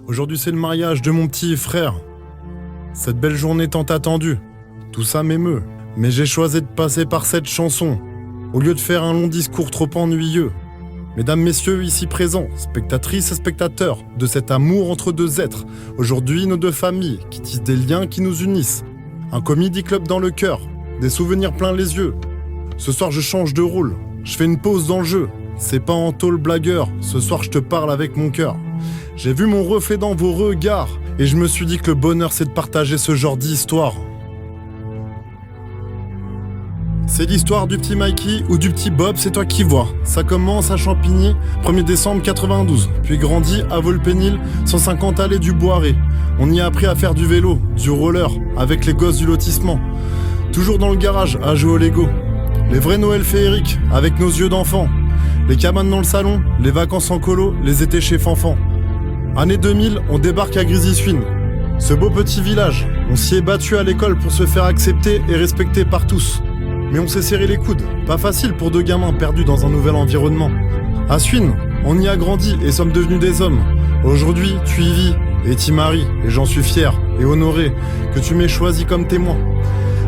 Aujourd'hui c'est le mariage de mon petit frère. Cette belle journée tant attendue, tout ça m'émeut. Mais j'ai choisi de passer par cette chanson, au lieu de faire un long discours trop ennuyeux. Mesdames, messieurs, ici présents, spectatrices et spectateurs, de cet amour entre deux êtres, aujourd'hui nos deux familles, qui tissent des liens qui nous unissent. Un comedy club dans le cœur, des souvenirs plein les yeux. Ce soir je change de rôle, je fais une pause dans le jeu. C'est pas en tôle blagueur, ce soir je te parle avec mon cœur. J'ai vu mon reflet dans vos regards, et je me suis dit que le bonheur c'est de partager ce genre d'histoire. C'est l'histoire du petit Mikey ou du petit Bob, c'est toi qui vois. Ça commence à Champigny, 1er décembre 92, puis grandit à Volpénil, 150 allées du Boiret. On y a appris à faire du vélo, du roller, avec les gosses du lotissement. Toujours dans le garage, à jouer au Lego. Les vrais Noëls féeriques, avec nos yeux d'enfants. Les cabanes dans le salon, les vacances en colo, les étés chez Fanfan. Année 2000, on débarque à Grésy-Suines. Ce beau petit village, on s'y est battu à l'école pour se faire accepter et respecter par tous. Mais on s'est serré les coudes, pas facile pour deux gamins perdus dans un nouvel environnement. À Suines, on y a grandi et sommes devenus des hommes. Aujourd'hui, tu y vis et t'y maries, et j'en suis fier et honoré que tu m'aies choisi comme témoin.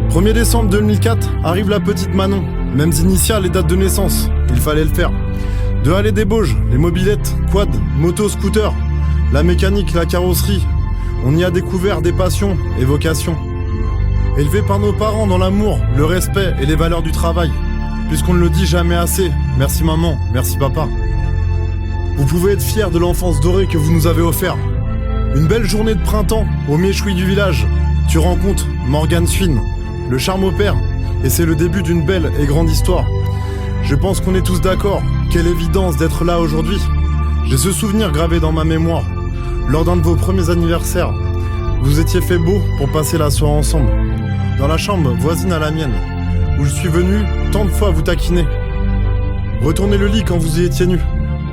1er décembre 2004, arrive la petite Manon. Mêmes initiales et dates de naissance, il fallait le faire. De Allée des Bauges, les mobylettes, quad, moto, scooter, la mécanique, la carrosserie. On y a découvert des passions et vocations. Élevés par nos parents dans l'amour, le respect et les valeurs du travail. Puisqu'on ne le dit jamais assez, merci maman, merci papa. Vous pouvez être fiers de l'enfance dorée que vous nous avez offert. Une belle journée de printemps, au méchoui du village. Tu rencontres Morgane Suine, le charme opère, et c'est le début d'une belle et grande histoire. Je pense qu'on est tous d'accord, quelle évidence d'être là aujourd'hui. J'ai ce souvenir gravé dans ma mémoire. Lors d'un de vos premiers anniversaires, vous étiez fait beau pour passer la soirée ensemble. Dans la chambre voisine à la mienne, où je suis venu tant de fois vous taquiner. Retournez le lit quand vous y étiez nus.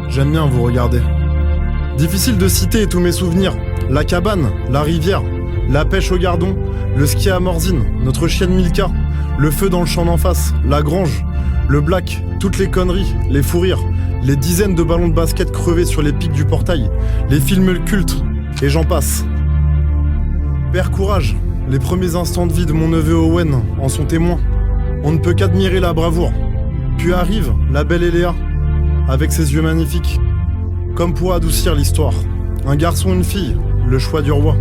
J'aime bien vous regarder. Difficile de citer tous mes souvenirs. La cabane, la rivière, la pêche au gardon, le ski à Morzine, notre chienne Milka, le feu dans le champ d'en face, la grange, le black, toutes les conneries, les fous rires, les dizaines de ballons de basket crevés sur les pics du portail, les films cultes, et j'en passe. Père courage, les premiers instants de vie de mon neveu Owen en sont témoins. On ne peut qu'admirer la bravoure. Puis arrive la belle Eléa, avec ses yeux magnifiques, comme pour adoucir l'histoire. Un garçon, une fille, le choix du roi.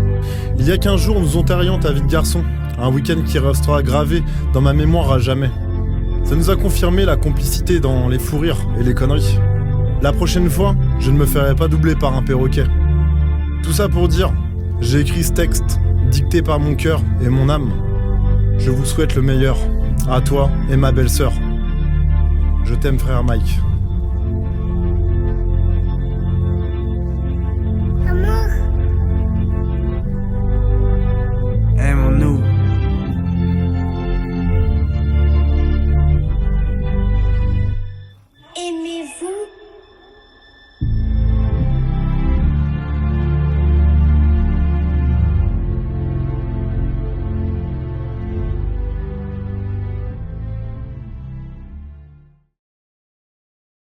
Il y a 15 jours, nous enterrions ta vie de garçon. Un week-end qui restera gravé dans ma mémoire à jamais. Ça nous a confirmé la complicité dans les fous rires et les conneries. La prochaine fois, je ne me ferai pas doubler par un perroquet. Tout ça pour dire, j'ai écrit ce texte, dicté par mon cœur et mon âme. Je vous souhaite le meilleur, à toi et ma belle-sœur. Je t'aime frère Mike.